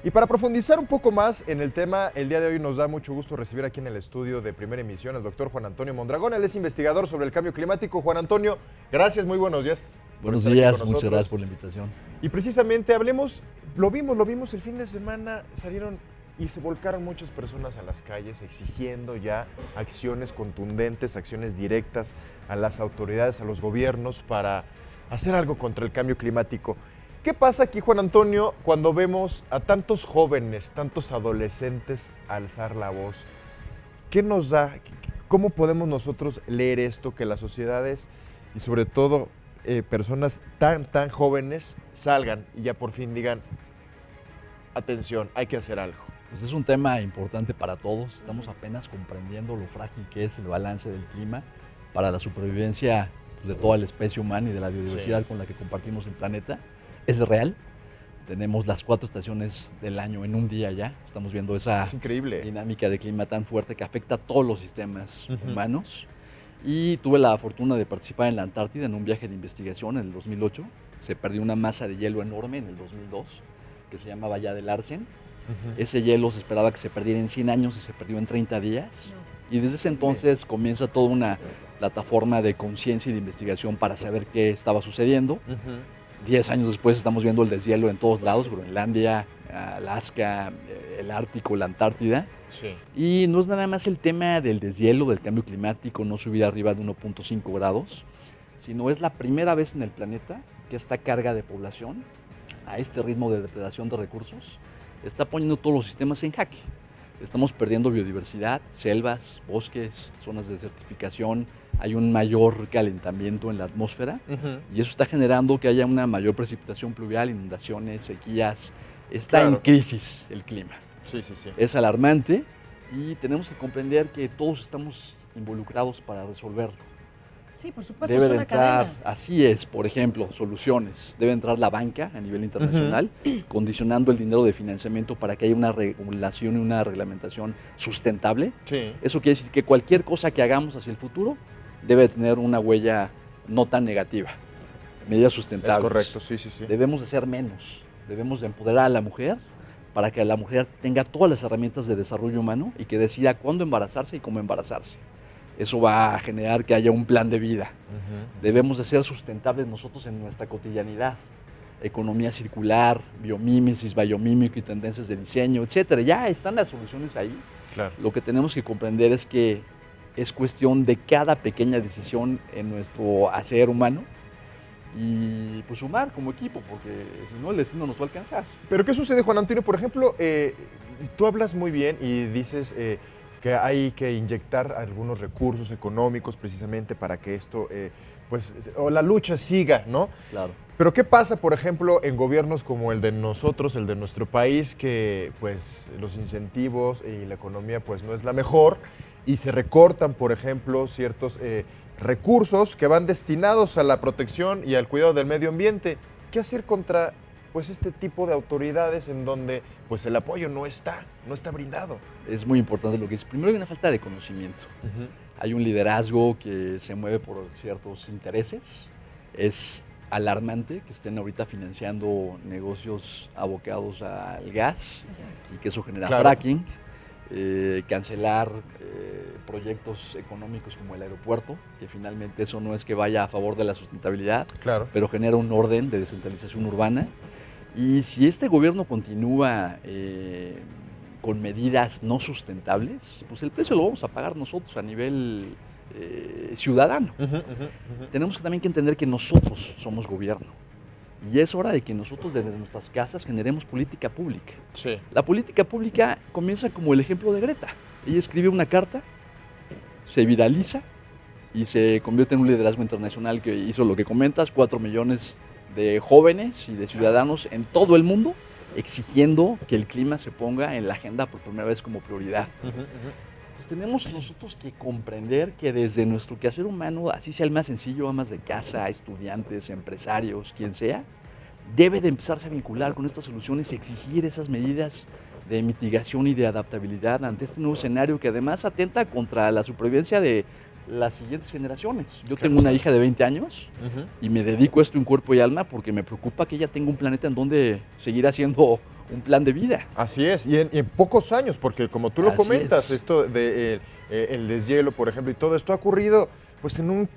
Y para profundizar un poco más en el tema, el día de hoy nos da mucho gusto recibir aquí en el estudio de Primera Emisión al doctor Juan Antonio Mondragón. Él es investigador sobre el cambio climático. Juan Antonio, gracias, muy buenos días. Buenos días, muchas gracias por la invitación. Y precisamente hablemos, lo vimos el fin de semana, salieron y se volcaron muchas personas a las calles exigiendo ya acciones contundentes, acciones directas a las autoridades, a los gobiernos para hacer algo contra el cambio climático. ¿Qué pasa aquí, Juan Antonio, cuando vemos a tantos jóvenes, tantos adolescentes alzar la voz? ¿Qué nos da? ¿Cómo podemos nosotros leer esto, que las sociedades y sobre todo personas tan jóvenes salgan y ya por fin digan, atención, hay que hacer algo? Pues es un tema importante para todos. Estamos apenas comprendiendo lo frágil que es el balance del clima para la supervivencia de toda la especie humana y de la biodiversidad con la que compartimos el planeta. Es real. Tenemos las 4 estaciones del año en un día ya. Estamos viendo esa dinámica de clima tan fuerte que afecta a todos los sistemas humanos. Y tuve la fortuna de participar en la Antártida en un viaje de investigación en el 2008. Se perdió una masa de hielo enorme en el 2002 que se llamaba ya del Larsen. Ese hielo se esperaba que se perdiera en 100 años y se perdió en 30 días. Y desde ese entonces comienza toda una plataforma de conciencia y de investigación para saber qué estaba sucediendo. 10 años después estamos viendo el deshielo en todos lados, Groenlandia, Alaska, el Ártico, la Antártida. Y no es nada más el tema del deshielo, del cambio climático, no subir arriba de 1.5 grados, sino es la primera vez en el planeta que esta carga de población, a este ritmo de depredación de recursos, está poniendo todos los sistemas en jaque. Estamos perdiendo biodiversidad, selvas, bosques, zonas de desertificación, hay un mayor calentamiento en la atmósfera y eso está generando que haya una mayor precipitación pluvial, inundaciones, sequías. Está en crisis el clima. Es alarmante y tenemos que comprender que todos estamos involucrados para resolverlo. Sí, por supuesto, Debe es de una entrar, cadena. así es, por ejemplo, soluciones. Debe entrar la banca a nivel internacional, condicionando el dinero de financiamiento para que haya una regulación y una reglamentación sustentable. Eso quiere decir que cualquier cosa que hagamos hacia el futuro debe tener una huella no tan negativa. Medidas sustentables. Es correcto, Debemos de ser menos. Debemos de empoderar a la mujer para que la mujer tenga todas las herramientas de desarrollo humano y que decida cuándo embarazarse y cómo embarazarse. Eso va a generar que haya un plan de vida. Debemos de ser sustentables nosotros en nuestra cotidianidad. Economía circular, biomímesis, biomímico y tendencias de diseño, etcétera. Ya están las soluciones ahí. Lo que tenemos que comprender es que es cuestión de cada pequeña decisión en nuestro hacer humano y pues sumar como equipo, porque si no el destino nos va a alcanzar. Pero ¿qué sucede, Juan Antonio? Por ejemplo, tú hablas muy bien y dices que hay que inyectar algunos recursos económicos precisamente para que esto, o la lucha siga, ¿no? Claro. Pero ¿qué pasa, por ejemplo, en gobiernos como el de nosotros, el de nuestro país, que pues los incentivos y la economía pues no es la mejor y se recortan, por ejemplo, ciertos recursos que van destinados a la protección y al cuidado del medio ambiente? ¿Qué hacer contra pues este tipo de autoridades en donde pues el apoyo no está brindado? Es muy importante lo que dice. Primero hay una falta de conocimiento. Hay un liderazgo que se mueve por ciertos intereses. Es alarmante que estén ahorita financiando negocios abocados al gas y que eso genera fracking, cancelar proyectos económicos como el aeropuerto, que finalmente eso no es que vaya a favor de la sustentabilidad, pero genera un orden de descentralización urbana. Y si este gobierno continúa con medidas no sustentables, pues el precio lo vamos a pagar nosotros a nivel ciudadano. Tenemos también que entender que nosotros somos gobierno y es hora de que nosotros desde nuestras casas generemos política pública. La política pública comienza como el ejemplo de Greta. Ella escribe una carta, se viraliza y se convierte en un liderazgo internacional que hizo lo que comentas, 4 millones de jóvenes y de ciudadanos en todo el mundo exigiendo que el clima se ponga en la agenda por primera vez como prioridad. Entonces tenemos nosotros que comprender que desde nuestro quehacer humano, así sea el más sencillo, amas de casa, estudiantes, empresarios, quien sea, debe de empezarse a vincular con estas soluciones y exigir esas medidas de mitigación y de adaptabilidad ante este nuevo escenario que además atenta contra la supervivencia de las siguientes generaciones. Yo Claro. tengo una hija de 20 años Ujú. y me dedico a esto en cuerpo y alma porque me preocupa que ella tenga un planeta en donde seguir haciendo un plan de vida. Así es, y en pocos años, porque como tú lo Así comentas, es. esto de el deshielo, por ejemplo, y todo esto ha ocurrido pues en un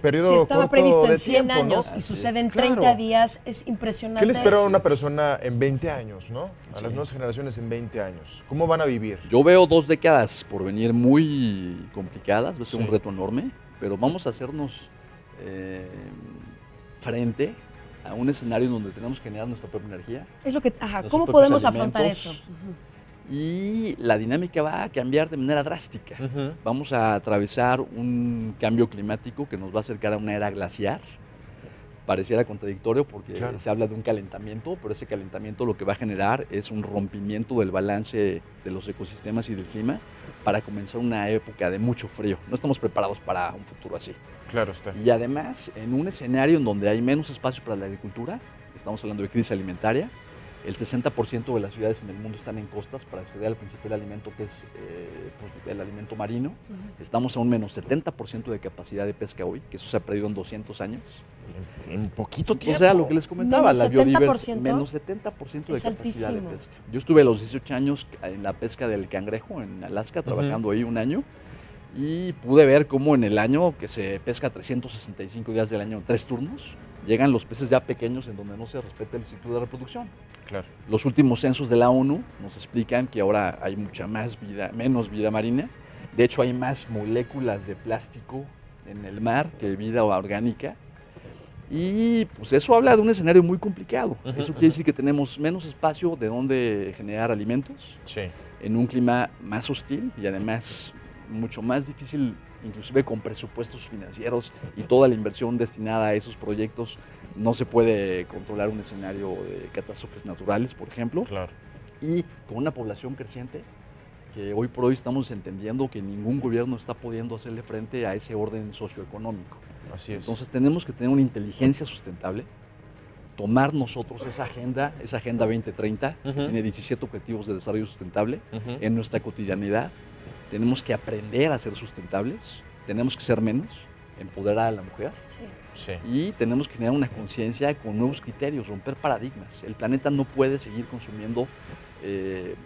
periodo Si estaba corto previsto de en 100 tiempo, ¿no? años y Así sucede en Claro. 30 días, es impresionante. ¿Qué le espera a una Así es. persona en 20 años, no? A Sí. las nuevas generaciones en 20 años. ¿Cómo van a vivir? Yo veo 2 décadas por venir muy complicadas, va a ser un Sí. reto enorme, pero vamos a hacernos frente a un escenario en donde tenemos que generar nuestra propia energía Es lo que, ajá, Los ¿cómo propios podemos afrontar eso? alimentos. Y la dinámica va a cambiar de manera drástica. Ujú. Vamos a atravesar un cambio climático que nos va a acercar a una era glaciar. Pareciera contradictorio porque Claro. se habla de un calentamiento, pero ese calentamiento lo que va a generar es un rompimiento del balance de los ecosistemas y del clima para comenzar una época de mucho frío. No estamos preparados para un futuro así. Claro está. Y además, en un escenario en donde hay menos espacio para la agricultura, estamos hablando de crisis alimentaria, el 60% de las ciudades en el mundo están en costas para acceder al principal alimento que es pues, el alimento marino. Estamos a un menos 70% de capacidad de pesca hoy, que eso se ha perdido en 200 años. En poquito tiempo. O sea, lo que les comentaba, Menos la 70%. biodiversidad, menos 70% de Es capacidad de altísimo. pesca. Yo estuve a los 18 años en la pesca del cangrejo en Alaska, trabajando ahí un año, y pude ver cómo en el año que se pesca 365 días del año en 3 turnos, llegan los peces ya pequeños en donde no se respeta el ciclo de reproducción. Claro. Los últimos censos de la ONU nos explican que ahora hay mucha más vida, menos vida marina. De hecho, hay más moléculas de plástico en el mar que vida orgánica. Y pues eso habla de un escenario muy complicado. Ujú, Eso quiere decir que tenemos menos espacio de donde generar alimentos Sí. en un clima más hostil y además mucho más difícil, inclusive con presupuestos financieros y toda la inversión destinada a esos proyectos. No se puede controlar un escenario de catástrofes naturales, por ejemplo, Claro. y con una población creciente que hoy por hoy estamos entendiendo que ningún gobierno está pudiendo hacerle frente a ese orden socioeconómico. Así es. Entonces tenemos que tener una inteligencia sustentable, tomar nosotros esa Agenda 2030, Ujú. tiene 17 objetivos de desarrollo sustentable, Ujú. en nuestra cotidianidad. Tenemos que aprender a ser sustentables, tenemos que ser menos, empoderar a la mujer Sí. y tenemos que generar una conciencia con nuevos criterios, romper paradigmas. El planeta no puede seguir consumiendo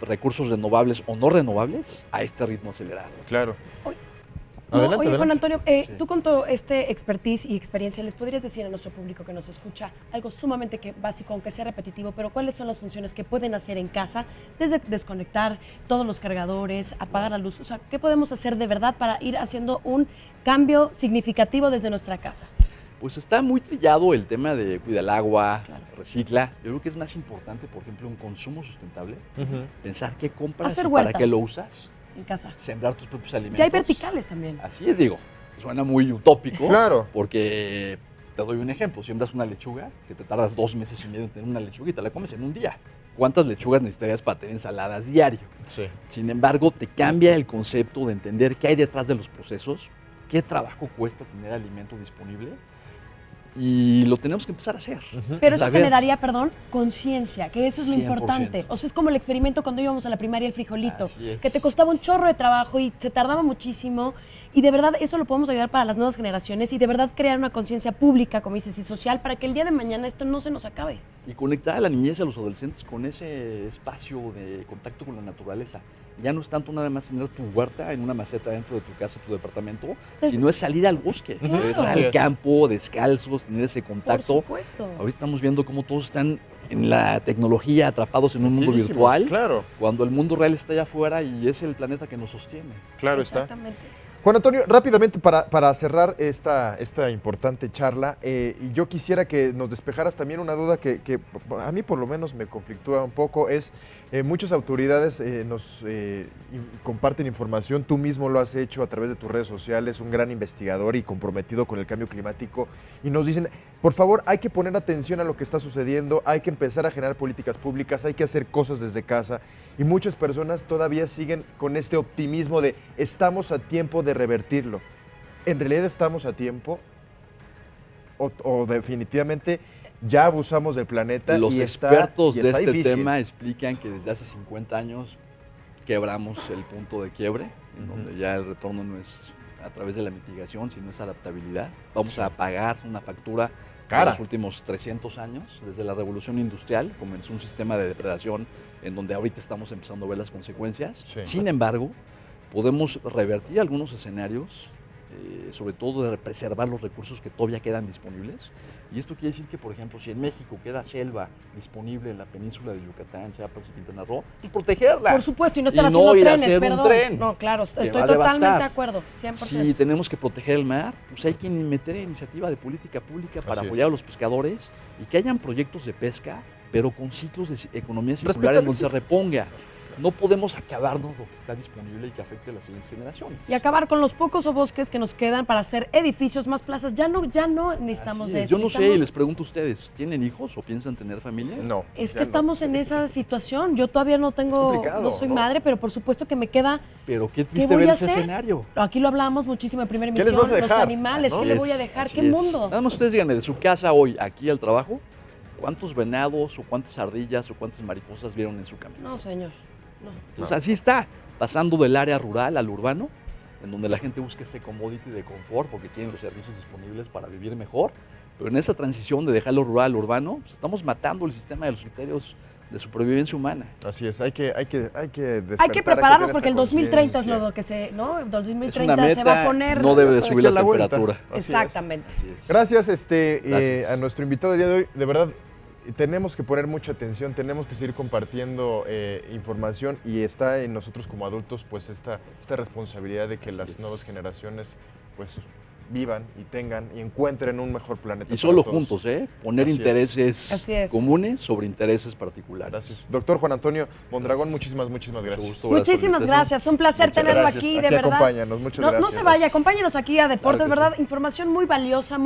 recursos renovables o no renovables a este ritmo acelerado. Claro. Oye, Adelante, oye, Juan adelante. Antonio, Sí. tú con todo este expertise y experiencia, ¿les podrías decir a nuestro público que nos escucha algo sumamente básico, aunque sea repetitivo, pero cuáles son las funciones que pueden hacer en casa, desde desconectar todos los cargadores, apagar la luz? O sea, ¿qué podemos hacer de verdad para ir haciendo un cambio significativo desde nuestra casa? Pues está muy trillado el tema de cuida el agua, Claro. recicla. Yo creo que es más importante, por ejemplo, un consumo sustentable, Ujú. pensar qué compras Hacer y para huertas. qué lo usas, En casa. sembrar tus propios alimentos. Ya hay verticales también. Así es, digo, suena muy utópico, Claro. porque te doy un ejemplo, siembras una lechuga, que te tardas 2 meses y medio en tener una lechuga y te la comes en un día. ¿Cuántas lechugas necesitarías para tener ensaladas diario? Sí. Sin embargo, te cambia el concepto de entender qué hay detrás de los procesos, qué trabajo cuesta tener alimento disponible, y lo tenemos que empezar a hacer. Ujú. Pero eso saber. generaría, perdón, conciencia, que eso es lo 100%. importante. O sea, es como el experimento cuando íbamos a la primaria, el frijolito, Así es. que te costaba un chorro de trabajo y se tardaba muchísimo. Y de verdad eso lo podemos ayudar para las nuevas generaciones y de verdad crear una conciencia pública, como dices, y social, para que el día de mañana esto no se nos acabe. Y conectar a la niñez y a los adolescentes con ese espacio de contacto con la naturaleza. Ya no es tanto nada más tener tu huerta en una maceta dentro de tu casa, tu departamento, sino es salir al bosque, Claro. regresar Así al es. campo, descalzos, tener ese Por contacto. supuesto. Ahorita estamos viendo cómo todos están en la tecnología, atrapados en un mundo Metidísimos, virtual, Claro, cuando el mundo real está allá afuera y es el planeta que nos sostiene. claro está. Exactamente. Juan Antonio, rápidamente para cerrar esta importante charla, y yo quisiera que nos despejaras también una duda que a mí por lo menos me conflictúa un poco, es muchas autoridades nos comparten información, tú mismo lo has hecho a través de tus redes sociales, un gran investigador y comprometido con el cambio climático, y nos dicen, por favor, hay que poner atención a lo que está sucediendo, hay que empezar a generar políticas públicas, hay que hacer cosas desde casa, y muchas personas todavía siguen con este optimismo de estamos a tiempo de revertirlo. ¿En realidad estamos a tiempo? ¿O definitivamente ya abusamos del planeta? Los y expertos de está este difícil? tema explican que desde hace 50 años quebramos el punto de quiebre, en Ujú. donde ya el retorno no es a través de la mitigación, sino es adaptabilidad. Vamos a pagar una factura Cara. de los últimos 300 años. Desde la revolución industrial comenzó un sistema de depredación en donde ahorita estamos empezando a ver las consecuencias. Sí. Sin embargo, podemos revertir algunos escenarios, sobre todo de preservar los recursos que todavía quedan disponibles. Y esto quiere decir que, por ejemplo, si en México queda selva disponible en la península de Yucatán, Chiapas y Quintana Roo, pues protegerla. Por supuesto, y no estar Y haciendo no ir a trenes, hacer un perdón. tren No, claro, que estoy va a totalmente devastar. de acuerdo, 100%. Si tenemos que proteger el mar, pues hay que meter iniciativa de política pública para Así apoyar es. a los pescadores y que hayan proyectos de pesca, pero con ciclos de economía circular Respetar en el donde se ciclo. reponga. No podemos acabarnos lo que está disponible y que afecte a las siguientes generaciones. Y acabar con los pocos bosques que nos quedan para hacer edificios, más plazas. Ya no necesitamos Así de es. eso. Yo no sé, y les pregunto a ustedes, ¿tienen hijos o piensan tener familia? No. Es que ya no. estamos en esa situación. Yo todavía no tengo, complicado, no soy ¿no? madre, pero por supuesto que me queda. Pero qué triste voy ver a ese hacer? escenario. Aquí lo hablamos muchísimo en primera ¿Qué emisión. les vas a Los dejar? animales, ¿No? ¿qué le voy a dejar? Así ¿Qué es. mundo? Nada más ustedes díganme, de su casa hoy, aquí al trabajo, ¿cuántos venados o cuántas ardillas o cuántas mariposas vieron en su camino? No, señor. No. Entonces No. así está, pasando del área rural al urbano, en donde la gente busca este commodity de confort porque tienen los servicios disponibles para vivir mejor, pero en esa transición de dejar lo rural al urbano, pues estamos matando el sistema de los criterios de supervivencia humana. Así es, hay que Hay que despertar, prepararnos tener porque el esta 2030 es conciencia. lo que se, ¿no? El Es 2030 una se va a meta, poner. no debe de Está subir aquí la a la vuelta. temperatura. Así es. Exactamente. Así es. Gracias, Gracias. a nuestro invitado del día de hoy. De verdad, tenemos que poner mucha atención, tenemos que seguir compartiendo información y está en nosotros como adultos pues esta responsabilidad de que Así las es. nuevas generaciones pues vivan y tengan y encuentren un mejor planeta. Y para solo todos. juntos, ¿eh? Poner Así es. intereses Así es. comunes sobre intereses particulares. Gracias. Doctor Juan Antonio Mondragón, muchísimas Mucho gracias. gusto. Sobre la Muchísimas invitación. gracias, un placer Muchas tenerlo gracias. aquí, Aquí de verdad. acompáñanos, muchas No gracias. se vaya, acompáñenos aquí a Deportes, Claro que ¿verdad? Información muy valiosa,